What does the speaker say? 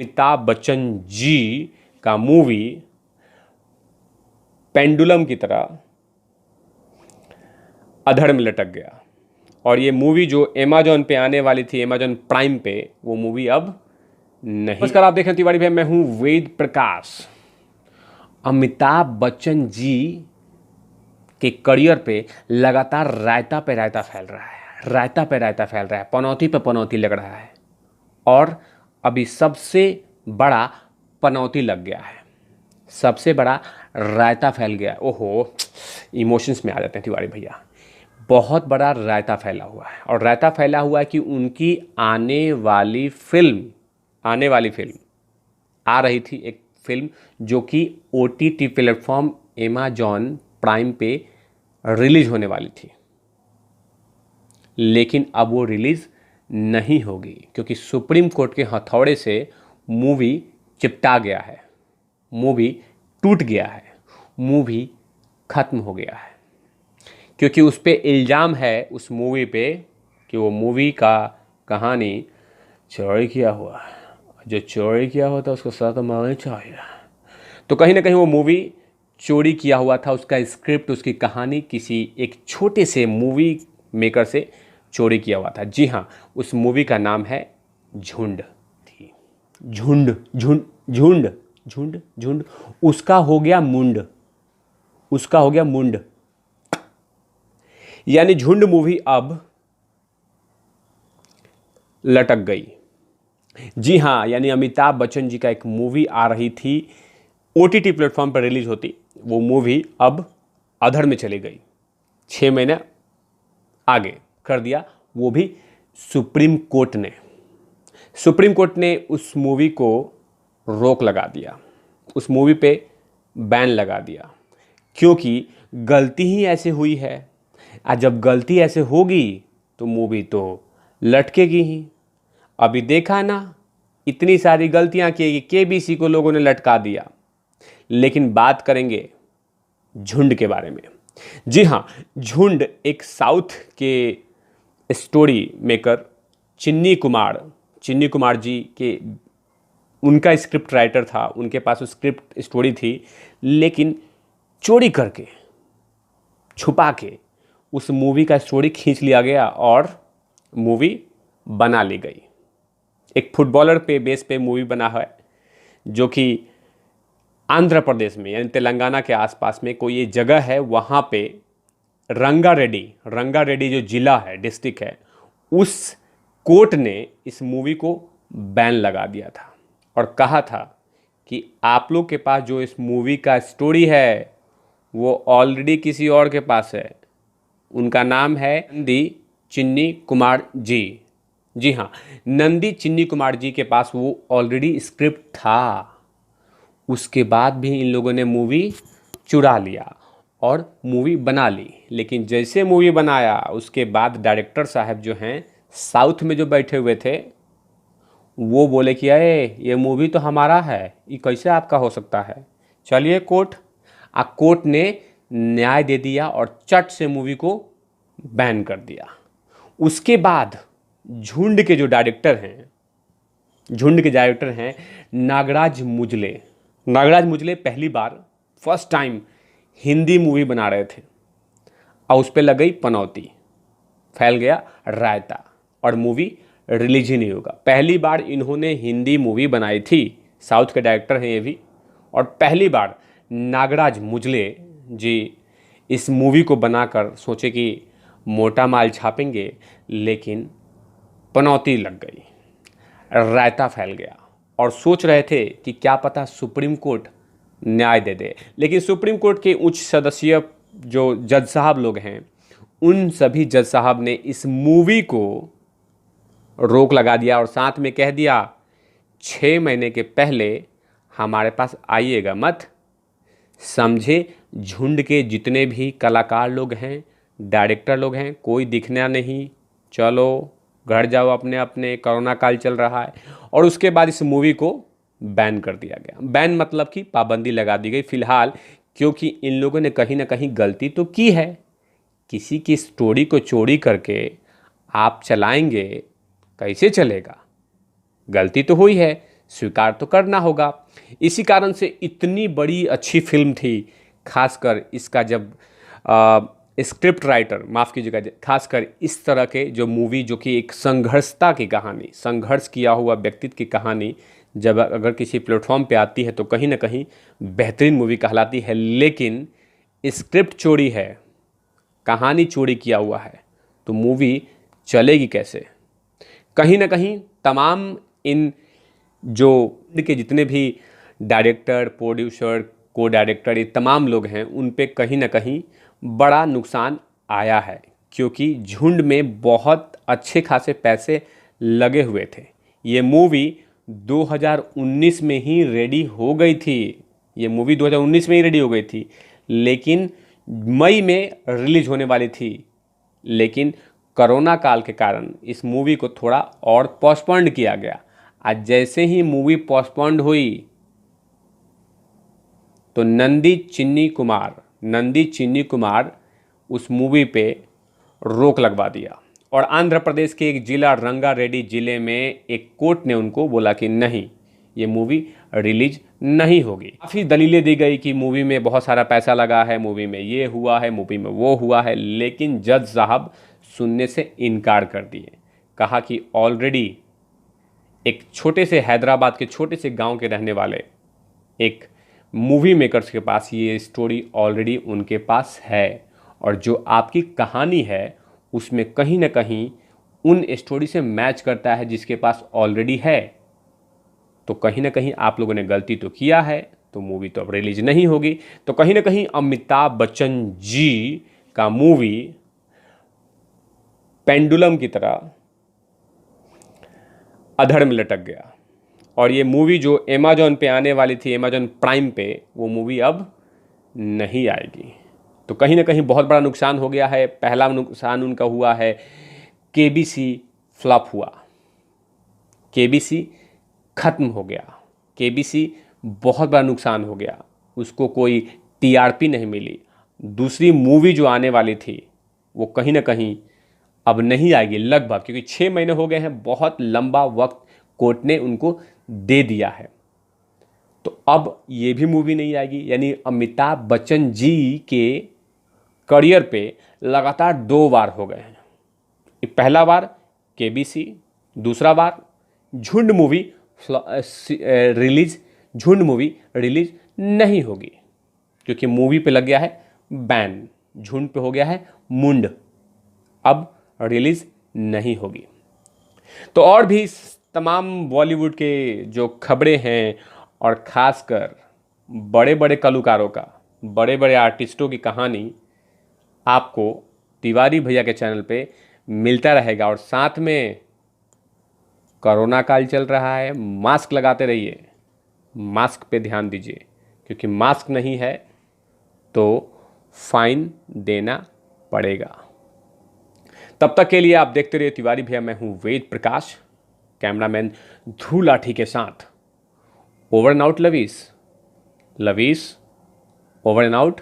अमिताभ बच्चन जी का movie pendulum की तरह अधड़ में लटक गया और ये मूवी जो अमेजॉन पे आने वाली थी, अमेजॉन प्राइम पे, वो मूवी अब नहीं। नमस्कार, आप देख रहे हैं तिवारी भाई, मैं हूं वेद प्रकाश। अमिताभ बच्चन जी के करियर पे लगातार रायता पे रायता फैल रहा है, रायता पे रायता फैल रहा है, पनौती पे पनौती लग रहा है और अभी सबसे बड़ा पनौती लग गया है, सबसे बड़ा रायता फैल गया। ओहो, इमोशंस में आ जाते हैं तिवारी भैया। बहुत बड़ा रायता फैला हुआ है और रायता फैला हुआ है कि उनकी आने वाली फिल्म आ रही थी, एक फिल्म जो कि OTT प्लेटफॉर्म अमेजॉन प्राइम पे रिलीज होने वाली थी, लेकिन अब वो रिलीज नहीं होगी क्योंकि सुप्रीम कोर्ट के हथौड़े से मूवी चिपटा गया है, मूवी टूट गया है, मूवी खत्म हो गया है क्योंकि उस पर इल्ज़ाम है, उस मूवी पे, कि वो मूवी का कहानी चोरी किया हुआ है, जो चोरी किया हुआ था उसको सजा तो मिलनी चाहिए। तो कहीं ना कहीं वो मूवी चोरी किया हुआ था, उसका स्क्रिप्ट, उसकी कहानी किसी एक छोटे से मूवी मेकर से चोरी किया हुआ था। जी हाँ, उस मूवी का नाम है झुंड। झुंड झुंड झुंड झुंड झुंड, उसका हो गया मुंड, उसका हो गया मुंड। यानी झुंड मूवी अब लटक गई। जी हाँ, यानी अमिताभ बच्चन जी का एक मूवी आ रही थी, OTT प्लेटफॉर्म पर रिलीज होती, वो मूवी अब अधर में चली गई। 6 महीने आगे कर दिया, वो भी सुप्रीम कोर्ट ने उस मूवी को रोक लगा दिया, उस मूवी पे बैन लगा दिया क्योंकि गलती ही ऐसे हुई है। और जब गलती ऐसे होगी तो मूवी तो लटकेगी ही। अभी देखा ना, इतनी सारी गलतियां की, KBC को लोगों ने लटका दिया। लेकिन बात करेंगे झुंड के बारे में। जी हाँ, झुंड एक साउथ के स्टोरी मेकर चिन्नी कुमार जी के, उनका स्क्रिप्ट राइटर था, उनके पास उस स्क्रिप्ट स्टोरी थी, लेकिन चोरी करके, छुपा के उस मूवी का स्टोरी खींच लिया गया और मूवी बना ली गई। एक फुटबॉलर पे बेस पे मूवी बना है जो कि आंध्र प्रदेश में, यानी तेलंगाना के आसपास में कोई ये जगह है, वहाँ पे रंगारेड्डी जो जिला है, डिस्ट्रिक्ट है, उस कोर्ट ने इस मूवी को बैन लगा दिया था और कहा था कि आप लोग के पास जो इस मूवी का स्टोरी है वो ऑलरेडी किसी और के पास है। उनका नाम है नंदी चिन्नी कुमार जी। जी हाँ, नंदी चिन्नी कुमार जी के पास वो ऑलरेडी स्क्रिप्ट था। उसके बाद भी इन लोगों ने मूवी चुरा लिया और मूवी बना ली। लेकिन जैसे मूवी बनाया, उसके बाद डायरेक्टर साहब जो हैं साउथ में जो बैठे हुए थे, वो बोले कि अरे ये मूवी तो हमारा है, ये कैसे आपका हो सकता है, चलिए कोर्ट। कोर्ट ने न्याय दे दिया और चट से मूवी को बैन कर दिया। उसके बाद झुंड के डायरेक्टर हैं नागराज मुजले पहली बार, फर्स्ट टाइम हिंदी मूवी बना रहे थे और उस पर लग गई पनौती, फैल गया रायता और मूवी रिलीज ही नहीं होगा। पहली बार इन्होंने हिंदी मूवी बनाई थी, साउथ के डायरेक्टर हैं ये भी, और पहली बार नागराज मुजले जी इस मूवी को बनाकर सोचे कि मोटा माल छापेंगे, लेकिन पनौती लग गई, रायता फैल गया और सोच रहे थे कि क्या पता सुप्रीम कोर्ट न्याय दे दे। लेकिन सुप्रीम कोर्ट के उच्च सदस्यीय जो जज साहब लोग हैं, उन सभी जज साहब ने इस मूवी को रोक लगा दिया और साथ में कह दिया 6 महीने के पहले हमारे पास आइएगा मत। समझे, झुंड के जितने भी कलाकार लोग हैं, डायरेक्टर लोग हैं, कोई दिखना नहीं, चलो घर जाओ अपने अपने, कोरोना काल चल रहा है। और उसके बाद इस मूवी को बैन कर दिया गया। बैन मतलब कि पाबंदी लगा दी गई फ़िलहाल, क्योंकि इन लोगों ने कहीं ना कहीं गलती तो की है। किसी की स्टोरी को चोरी करके आप चलाएंगे, कैसे चलेगा? गलती तो हुई है, स्वीकार तो करना होगा। इसी कारण से इतनी बड़ी अच्छी फिल्म थी, खासकर इसका जब स्क्रिप्ट राइटर, माफ़ कीजिएगा, खासकर इस तरह के जो मूवी जो कि एक संघर्षता की कहानी, संघर्ष किया हुआ व्यक्तित्व की कहानी जब अगर किसी प्लेटफॉर्म पे आती है तो कहीं ना कहीं बेहतरीन मूवी कहलाती है। लेकिन स्क्रिप्ट चोरी है, कहानी चोरी किया हुआ है, तो मूवी चलेगी कैसे? कहीं ना कहीं तमाम इन जो के जितने भी डायरेक्टर, प्रोड्यूसर, को डायरेक्टर, ये तमाम लोग हैं, उन पे कहीं ना कहीं बड़ा नुकसान आया है, क्योंकि झुंड में बहुत अच्छे खासे पैसे लगे हुए थे। ये मूवी 2019 में ही रेडी हो गई थी, ये मूवी 2019 में ही रेडी हो गई थी, लेकिन मई में रिलीज होने वाली थी। लेकिन कोरोना काल के कारण इस मूवी को थोड़ा और पोस्टपोन्ड किया गया। आज जैसे ही मूवी पोस्टपोन्ड हुई तो नंदी चिन्नी कुमार उस मूवी पे रोक लगवा दिया, और आंध्र प्रदेश के एक जिला रंगारेड्डी जिले में एक कोर्ट ने उनको बोला कि नहीं, ये मूवी रिलीज नहीं होगी। काफ़ी दलीलें दी गई कि मूवी में बहुत सारा पैसा लगा है, मूवी में ये हुआ है, मूवी में वो हुआ है, लेकिन जज साहब सुनने से इनकार कर दिए। कहा कि ऑलरेडी एक छोटे से हैदराबाद के छोटे से गांव के रहने वाले एक मूवी मेकर्स के पास ये स्टोरी ऑलरेडी उनके पास है, और जो आपकी कहानी है उसमें कहीं ना कहीं उन स्टोरी से मैच करता है जिसके पास ऑलरेडी है। तो कहीं ना कहीं आप लोगों ने गलती तो किया है, तो मूवी तो अब रिलीज नहीं होगी। तो कहीं ना कहीं अमिताभ बच्चन जी का मूवी पेंडुलम की तरह अधड़ में लटक गया, और ये मूवी जो अमेजॉन पे आने वाली थी, अमेजॉन प्राइम पे, वो मूवी अब नहीं आएगी। तो कहीं ना कहीं बहुत बड़ा नुकसान हो गया है। पहला नुकसान उनका हुआ है, केबीसी फ्लॉप हुआ, केबीसी खत्म हो गया, केबीसी बहुत बड़ा नुकसान हो गया, उसको कोई टीआरपी नहीं मिली। दूसरी मूवी जो आने वाली थी वो कहीं ना कहीं अब नहीं आएगी लगभग, क्योंकि 6 महीने हो गए हैं, बहुत लंबा वक्त कोर्ट ने उनको दे दिया है। तो अब ये भी मूवी नहीं आएगी, यानी अमिताभ बच्चन जी के करियर पे लगातार 2 बार हो गए हैं। पहला बार केबीसी, दूसरा बार झुंड मूवी झुंड मूवी रिलीज नहीं होगी, क्योंकि मूवी पे लग गया है बैन, झुंड पे हो गया है मुंड, अब रिलीज नहीं होगी। तो और भी तमाम बॉलीवुड के जो खबरें हैं, और ख़ासकर बड़े बड़े कलाकारों का, बड़े बड़े आर्टिस्टों की कहानी आपको तिवारी भैया के चैनल पे मिलता रहेगा। और साथ में कोरोना काल चल रहा है, मास्क लगाते रहिए, मास्क पे ध्यान दीजिए, क्योंकि मास्क नहीं है तो फाइन देना पड़ेगा। तब तक के लिए आप देखते रहिए तिवारी भैया। मैं हूं वेद प्रकाश, कैमरामैन ध्रुव लाठी के साथ। ओवर एंड आउट लवीस, ओवर एंड आउट।